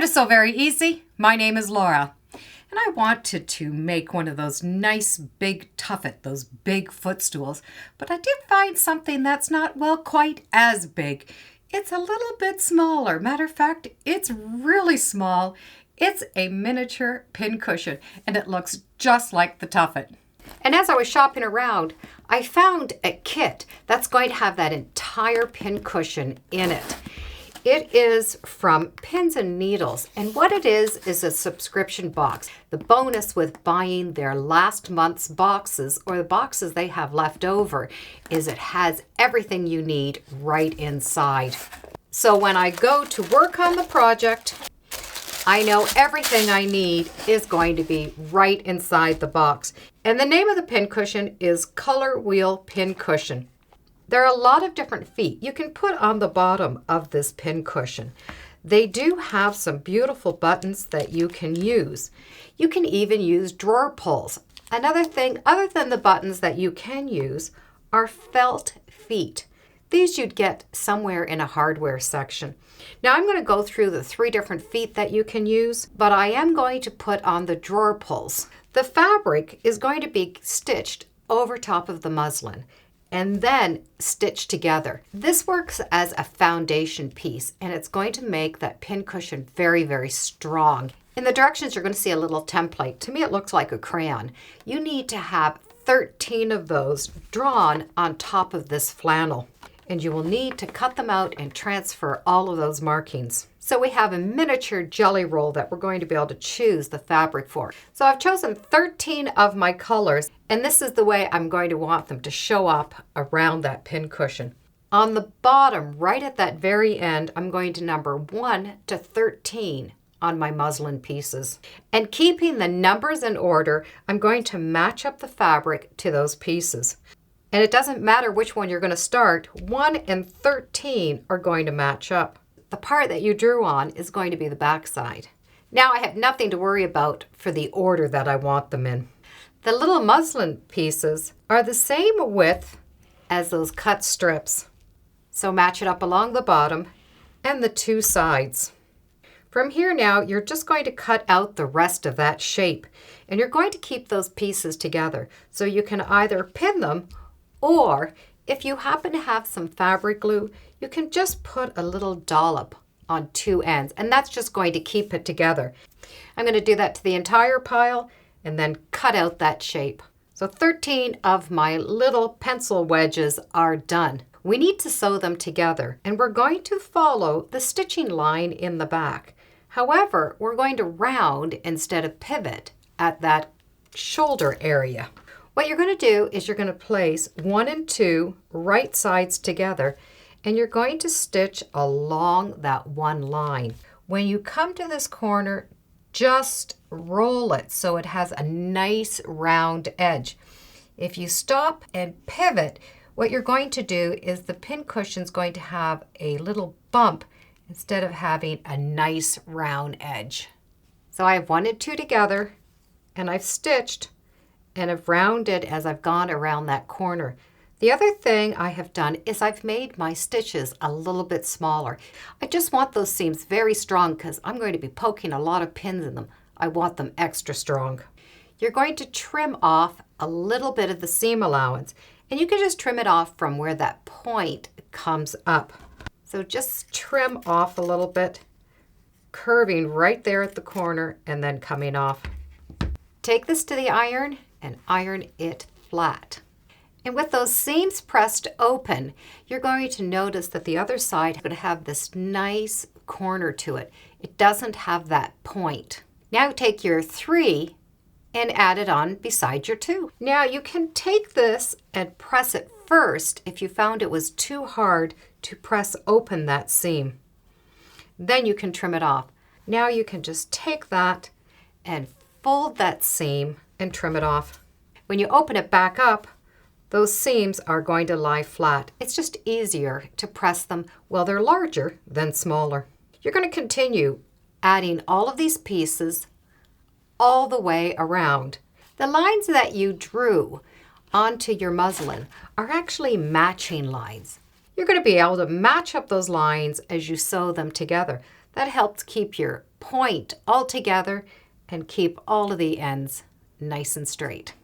Welcome to So Very Easy. My name is Laura, and I wanted to make one of those nice big tuffet, those big footstools, but I did find something that's not, well, quite as big. It's a little bit smaller. Matter of fact, it's really small. It's a miniature pincushion, and it looks just like the tuffet. And as I was shopping around, I found a kit that's going to have that entire pincushion in it. It is from Pins and Needles, and what it is a subscription box. The bonus with buying their last month's boxes or the boxes they have left over is it has everything you need right inside. So when I go to work on the project, I know everything I need is going to be right inside the box. And the name of the pincushion is Color Wheel Pincushion. There are a lot of different feet you can put on the bottom of this pincushion. They do have some beautiful buttons that you can use. You can even use drawer pulls. Another thing, other than the buttons that you can use, are felt feet. These you'd get somewhere in a hardware section. Now I'm going to go through the 3 different feet that you can use, but I am going to put on the drawer pulls. The fabric is going to be stitched over top of the muslin and then stitched together. This works as a foundation piece, and it's going to make that pincushion very, very strong. In the directions, you're going to see a little template. To me, it looks like a crayon. You need to have 13 of those drawn on top of this flannel, and you will need to cut them out and transfer all of those markings. So we have a miniature jelly roll that we're going to be able to choose the fabric for. So I've chosen 13 of my colors, and this is the way I'm going to want them to show up around that pincushion. On the bottom, right at that very end, I'm going to number 1 to 13 on my muslin pieces. And keeping the numbers in order, I'm going to match up the fabric to those pieces. And it doesn't matter which one you're going to start, 1 and 13 are going to match up. The part that you drew on is going to be the back side. Now I have nothing to worry about for the order that I want them in. The little muslin pieces are the same width as those cut strips. So match it up along the bottom and the 2 sides. From here now, you're just going to cut out the rest of that shape, and you're going to keep those pieces together. So you can either pin them, or if you happen to have some fabric glue, you can just put a little dollop on 2 ends, and that's just going to keep it together. I'm going to do that to the entire pile and then cut out that shape. So 13 of my little pencil wedges are done. We need to sew them together, and we're going to follow the stitching line in the back. However, we're going to round instead of pivot at that shoulder area. What you're going to do is you're going to place 1 and 2 right sides together, and you're going to stitch along that one line. When you come to this corner, just roll it so it has a nice round edge. If you stop and pivot, what you're going to do is the pincushion is going to have a little bump instead of having a nice round edge. So I have 1 and 2 together, and I've stitched and I've rounded as I've gone around that corner. The other thing I have done is I've made my stitches a little bit smaller. I just want those seams very strong because I'm going to be poking a lot of pins in them. I want them extra strong. You're going to trim off a little bit of the seam allowance, and you can just trim it off from where that point comes up. So just trim off a little bit, curving right there at the corner and then coming off. Take this to the iron and iron it flat. And with those seams pressed open, you're going to notice that the other side is going to have this nice corner to it. It doesn't have that point. Now take your 3 and add it on beside your 2. Now you can take this and press it first if you found it was too hard to press open that seam. Then you can trim it off. Now you can just take that and fold that seam and trim it off. When you open it back up, those seams are going to lie flat. It's just easier to press them. Well, they're larger than smaller. You're going to continue adding all of these pieces all the way around. The lines that you drew onto your muslin are actually matching lines. You're going to be able to match up those lines as you sew them together. That helps keep your point all together and keep all of the ends nice and straight.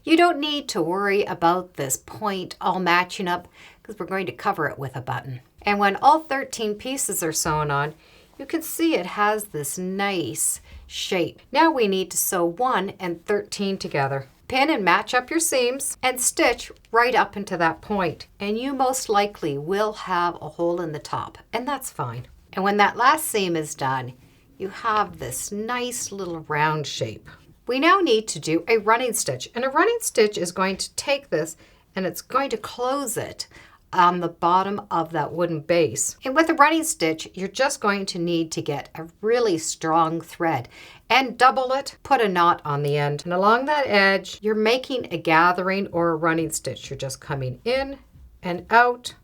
You don't need to worry about this point all matching up because we're going to cover it with a button. And when all 13 pieces are sewn on, you can see it has this nice shape. Now we need to sew 1 and 13 together. Pin and match up your seams and stitch right up into that point. And you most likely will have a hole in the top, and that's fine. And when that last seam is done, you have this nice little round shape. We now need to do a running stitch, and a running stitch is going to take this and it's going to close it on the bottom of that wooden base. And with a running stitch, you're just going to need to get a really strong thread and double it, put a knot on the end. And along that edge, you're making a gathering or a running stitch. You're just coming in and out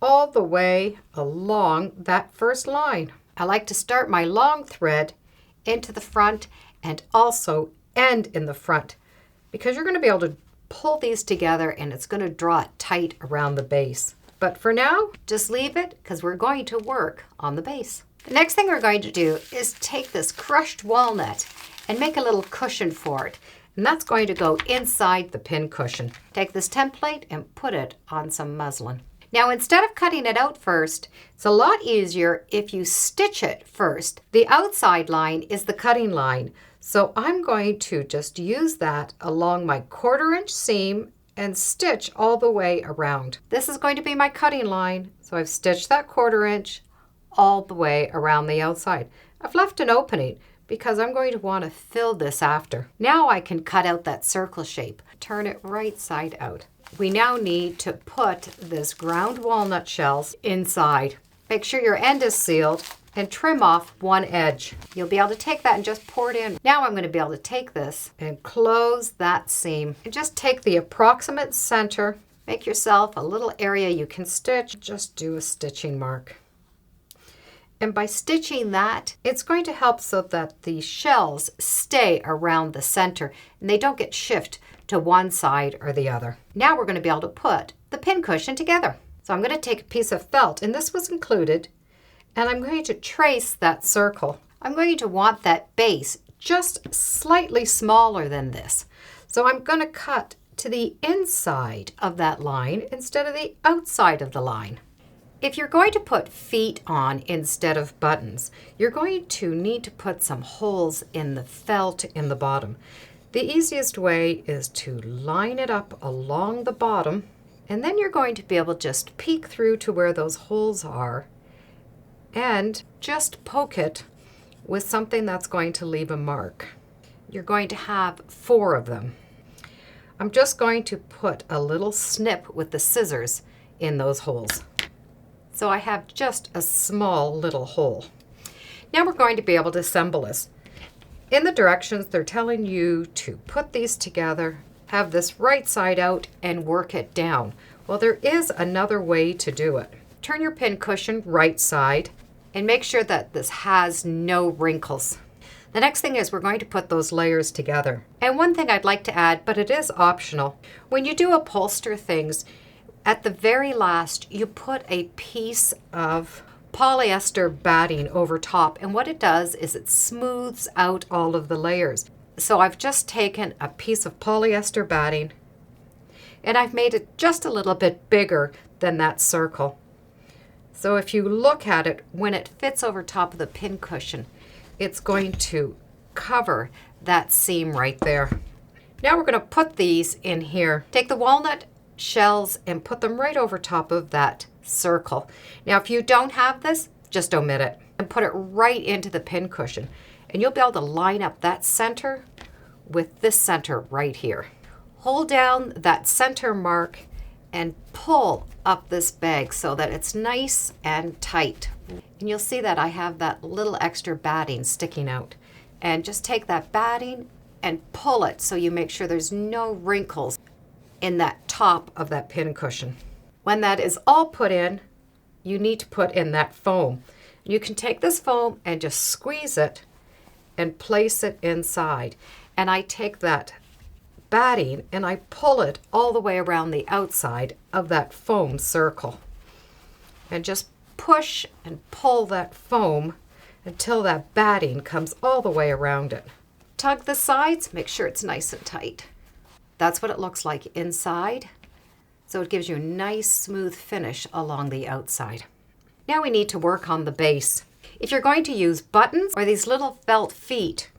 all the way along that first line. I like to start my long thread into the front and also end in the front because you're going to be able to pull these together and it's going to draw it tight around the base. But for now, just leave it because we're going to work on the base. The next thing we're going to do is take this crushed walnut and make a little cushion for it. And that's going to go inside the pin cushion. Take this template and put it on some muslin. Now, instead of cutting it out first, it's a lot easier if you stitch it first. The outside line is the cutting line. So I'm going to just use that along my 1/4 inch seam and stitch all the way around. This is going to be my cutting line. So I've stitched that 1/4 inch all the way around the outside. I've left an opening because I'm going to want to fill this after. Now I can cut out that circle shape. Turn it right side out. We now need to put this ground walnut shells inside. Make sure your end is sealed and trim off one edge. You'll be able to take that and just pour it in. Now I'm going to be able to take this and close that seam. And just take the approximate center, make yourself a little area you can stitch, just do a stitching mark. And by stitching that, it's going to help so that the shells stay around the center and they don't get shift to one side or the other. Now we're going to be able to put the pin cushion together. So I'm going to take a piece of felt, and this was included, and I'm going to trace that circle. I'm going to want that base just slightly smaller than this. So I'm going to cut to the inside of that line instead of the outside of the line. If you're going to put feet on instead of buttons, you're going to need to put some holes in the felt in the bottom. The easiest way is to line it up along the bottom, and then you're going to be able to just peek through to where those holes are and just poke it with something that's going to leave a mark. You're going to have 4 of them. I'm just going to put a little snip with the scissors in those holes. So I have just a small little hole. Now we're going to be able to assemble this. In the directions, they're telling you to put these together, have this right side out, and work it down. Well, there is another way to do it. Turn your pin cushion right side and make sure that this has no wrinkles. The next thing is we're going to put those layers together. And one thing I'd like to add, but it is optional, when you do upholster things, at the very last, you put a piece of polyester batting over top, and what it does is it smooths out all of the layers. So I've just taken a piece of polyester batting and I've made it just a little bit bigger than that circle. So if you look at it, when it fits over top of the pin cushion, it's going to cover that seam right there. Now we're going to put these in here. Take the walnut shells and put them right over top of that circle. Now if you don't have this, just omit it and put it right into the pin cushion, and you'll be able to line up that center with this center right here. Hold down that center mark and pull up this bag so that it's nice and tight. And you'll see that I have that little extra batting sticking out. And just take that batting and pull it so you make sure there's no wrinkles in that top of that pin cushion. When that is all put in, you need to put in that foam. You can take this foam and just squeeze it and place it inside. And I take that batting and I pull it all the way around the outside of that foam circle. And just push and pull that foam until that batting comes all the way around it. Tug the sides, make sure it's nice and tight. That's what it looks like inside. So it gives you a nice smooth finish along the outside. Now we need to work on the base. If you're going to use buttons or these little felt feet,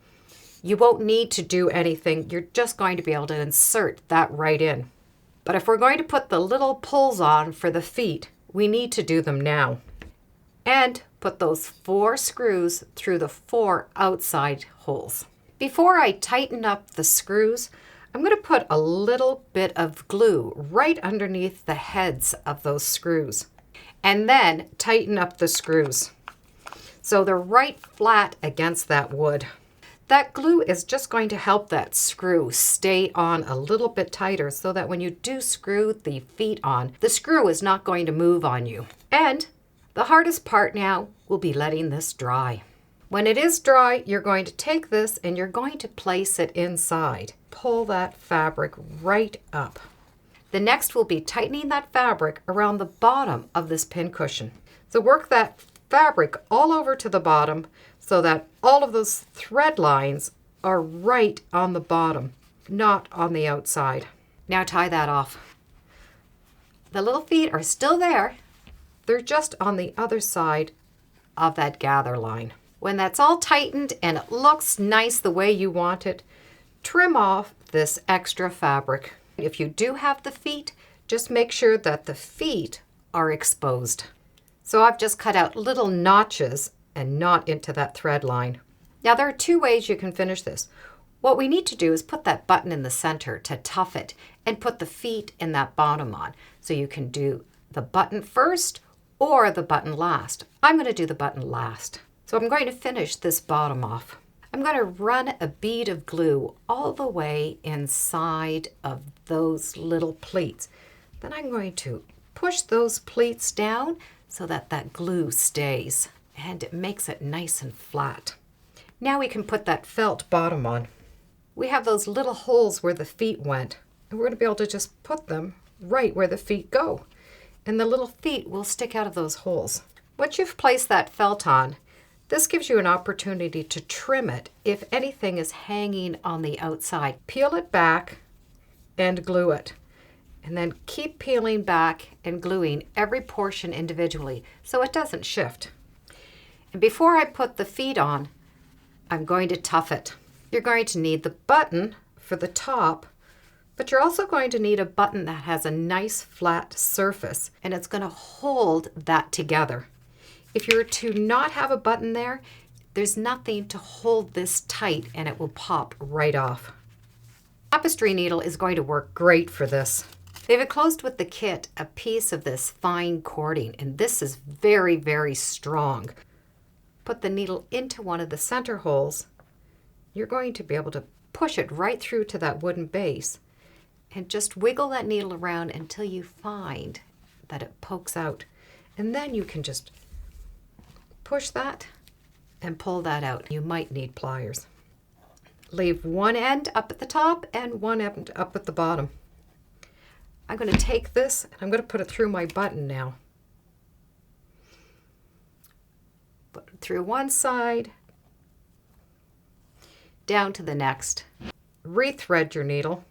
you won't need to do anything. You're just going to be able to insert that right in. But if we're going to put the little pulls on for the feet, we need to do them now. And put those 4 screws through the 4 outside holes. Before I tighten up the screws, I'm going to put a little bit of glue right underneath the heads of those screws. And then tighten up the screws so they're right flat against that wood. That glue is just going to help that screw stay on a little bit tighter so that when you do screw the feet on, the screw is not going to move on you. And the hardest part now will be letting this dry. When it is dry, you're going to take this and you're going to place it inside. Pull that fabric right up. The next will be tightening that fabric around the bottom of this pincushion. So work that fabric all over to the bottom so that all of those thread lines are right on the bottom, not on the outside. Now tie that off. The little feet are still there. They're just on the other side of that gather line. When that's all tightened and it looks nice the way you want it, trim off this extra fabric. If you do have the feet, just make sure that the feet are exposed. So I've just cut out little notches and knot into that thread line. Now there are 2 ways you can finish this. What we need to do is put that button in the center to tuff it and put the feet in that bottom on. So you can do the button first or the button last. I'm going to do the button last. So I'm going to finish this bottom off. I'm going to run a bead of glue all the way inside of those little pleats. Then I'm going to push those pleats down so that that glue stays and it makes it nice and flat. Now we can put that felt bottom on. We have those little holes where the feet went, and we're going to be able to just put them right where the feet go. And the little feet will stick out of those holes. Once you've placed that felt on, this gives you an opportunity to trim it if anything is hanging on the outside. Peel it back and glue it. And then keep peeling back and gluing every portion individually so it doesn't shift. And before I put the feet on, I'm going to tuff it. You're going to need the button for the top, but you're also going to need a button that has a nice flat surface, and it's going to hold that together. If you were to not have a button there, there's nothing to hold this tight and it will pop right off. Tapestry needle is going to work great for this. They've enclosed with the kit a piece of this fine cording, and this is very, very strong. Put the needle into one of the center holes. You're going to be able to push it right through to that wooden base and just wiggle that needle around until you find that it pokes out. And then you can just push that and pull that out. You might need pliers. Leave one end up at the top and one end up at the bottom. I'm going to take this and I'm going to put it through my button now. Put it through one side, down to the next. Rethread your needle.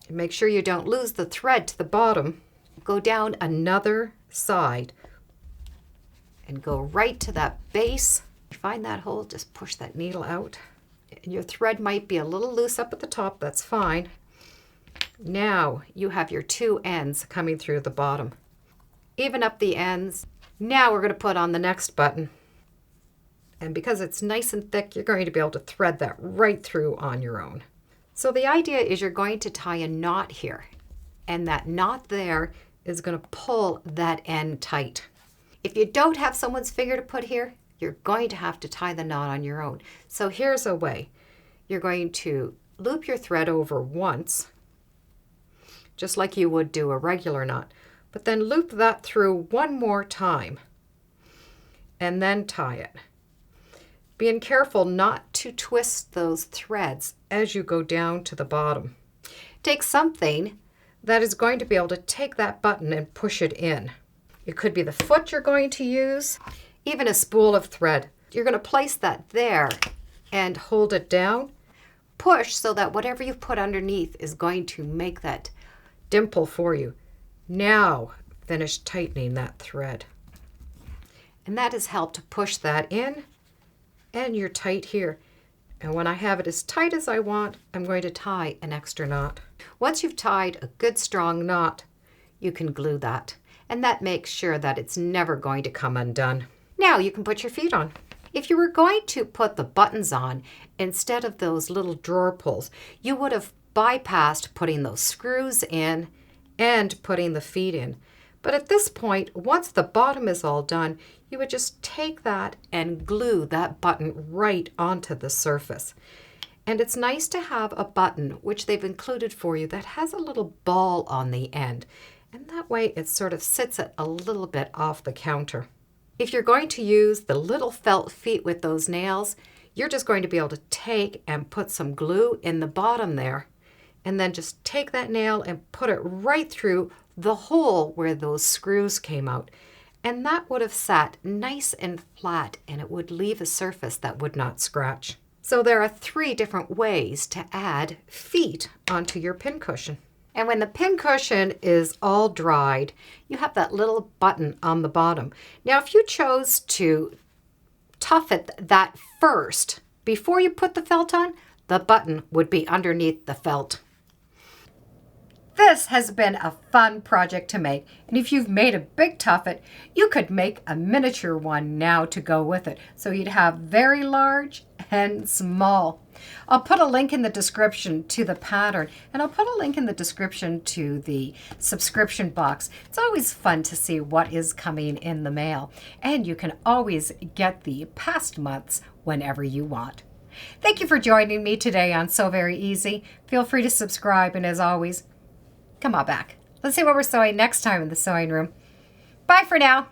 And make sure you don't lose the thread to the bottom. Go down another side and go right to that base. Find that hole, just push that needle out. And your thread might be a little loose up at the top, that's fine. Now you have your 2 ends coming through the bottom. Even up the ends. Now we're going to put on the next button. And because it's nice and thick, you're going to be able to thread that right through on your own. So the idea is you're going to tie a knot here. And that knot there is going to pull that end tight. If you don't have someone's finger to put here, you're going to have to tie the knot on your own. So here's a way. You're going to loop your thread over once, just like you would do a regular knot, but then loop that through one more time and then tie it. Being careful not to twist those threads as you go down to the bottom. Take something that is going to be able to take that button and push it in. It could be the foot you're going to use, even a spool of thread. You're going to place that there and hold it down. Push so that whatever you put underneath is going to make that dimple for you. Now finish tightening that thread. And that has helped to push that in, and you're tight here. And when I have it as tight as I want, I'm going to tie an extra knot. Once you've tied a good strong knot, you can glue that. And that makes sure that it's never going to come undone. Now you can put your feet on. If you were going to put the buttons on instead of those little drawer pulls, you would have bypassed putting those screws in and putting the feet in. But at this point, once the bottom is all done, you would just take that and glue that button right onto the surface. And it's nice to have a button, which they've included for you, that has a little ball on the end. And that way it sort of sits it a little bit off the counter. If you're going to use the little felt feet with those nails, you're just going to be able to take and put some glue in the bottom there, and then just take that nail and put it right through the hole where those screws came out. And that would have sat nice and flat, and it would leave a surface that would not scratch. So there are 3 different ways to add feet onto your pincushion. And when the pincushion is all dried, you have that little button on the bottom. Now, if you chose to tuffet that first, before you put the felt on, the button would be underneath the felt. This has been a fun project to make, and if you've made a big tuffet, you could make a miniature one now to go with it. So you'd have very large and small. I'll put a link in the description to the pattern, and I'll put a link in the description to the subscription box. It's always fun to see what is coming in the mail, and you can always get the past months whenever you want. Thank you for joining me today on Sew Very Easy. Feel free to subscribe, and as always, come on back. Let's see what we're sewing next time in the sewing room. Bye for now.